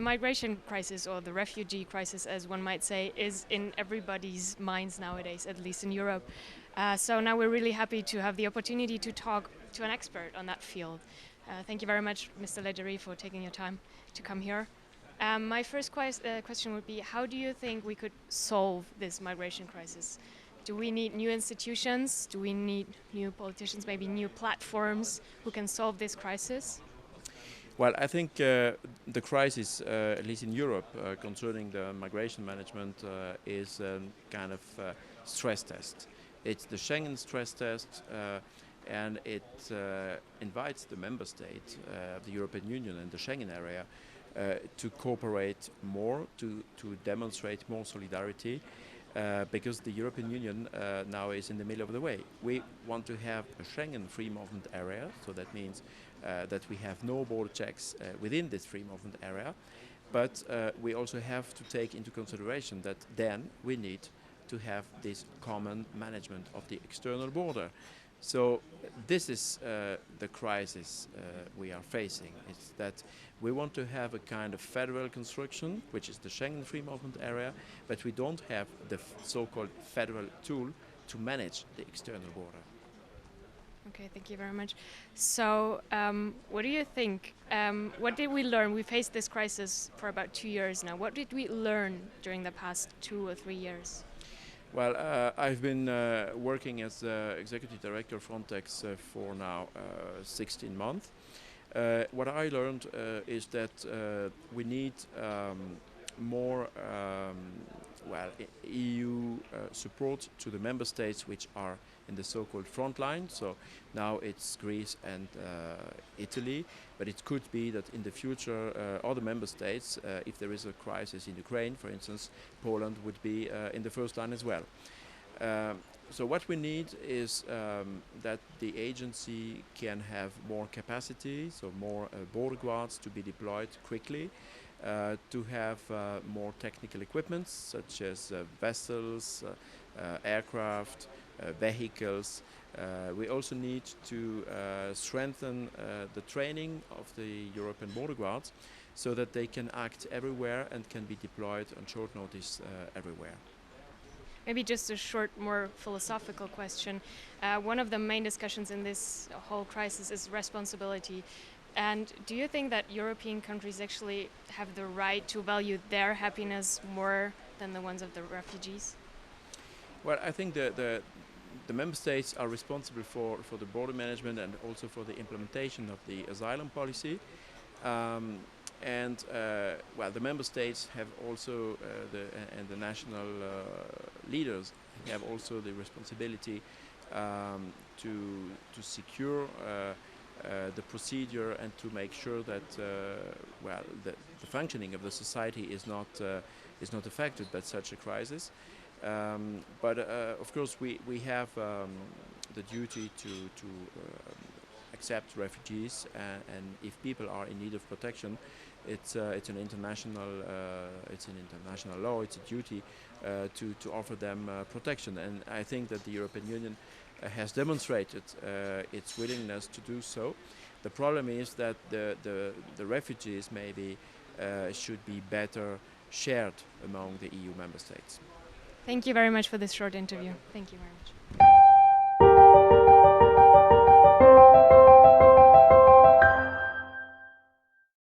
migration crisis, or the refugee crisis, as one might say, is in everybody's minds nowadays, at least in Europe. So now we're really happy to have the opportunity to talk to an expert on that field. Thank you very much, Mr. Leggeri, for taking your time to come here. My first question would be, how do you think we could solve this migration crisis? Do we need new institutions? Do we need new politicians, maybe new platforms who can solve this crisis? Well, I think the crisis, at least in Europe, concerning the migration management is a kind of stress test. It's the Schengen stress test, and it invites the member state of the European Union and the Schengen area to cooperate more, to demonstrate more solidarity, because the European Union now is in the middle of the way. We want to have a Schengen free movement area, so that means that we have no border checks within this free movement area, but we also have to take into consideration that then we need to have this common management of the external border. So this is the crisis we are facing. It's that we want to have a kind of federal construction, which is the Schengen free movement area, but we don't have the so-called federal tool to manage the external border. Okay, thank you very much. So, what do you think? What did we learn? We faced this crisis for about 2 years now. What did we learn during the past 2 or 3 years? Well, I've been working as executive director of Frontex for now 16 months. What I learned is that we need more EU support to the member states which are in the so-called front line. So now it's Greece and Italy, but it could be that in the future other member states, if there is a crisis in Ukraine, for instance, Poland would be in the first line as well. So what we need is that the agency can have more capacity, so more border guards to be deployed quickly, to have more technical equipment such as vessels, aircraft, vehicles. We also need to strengthen the training of the European border guards so that they can act everywhere and can be deployed on short notice everywhere. Maybe just a short, more philosophical question. One of the main discussions in this whole crisis is responsibility. And do you think that European countries actually have the right to value their happiness more than the ones of the refugees? Well, I think the member states are responsible for the border management and also for the implementation of the asylum policy. The member states have also and the national leaders have also the responsibility to secure the procedure and to make sure that the functioning of the society is not affected by such a crisis. Of course, we have the duty to accept refugees, and if people are in need of protection, it's an international law. It's a duty to offer them protection, and I think that the European Union has demonstrated its willingness to do so. The problem is that the refugees maybe should be better shared among the EU member states. Thank you very much for this short interview. Thank you very much.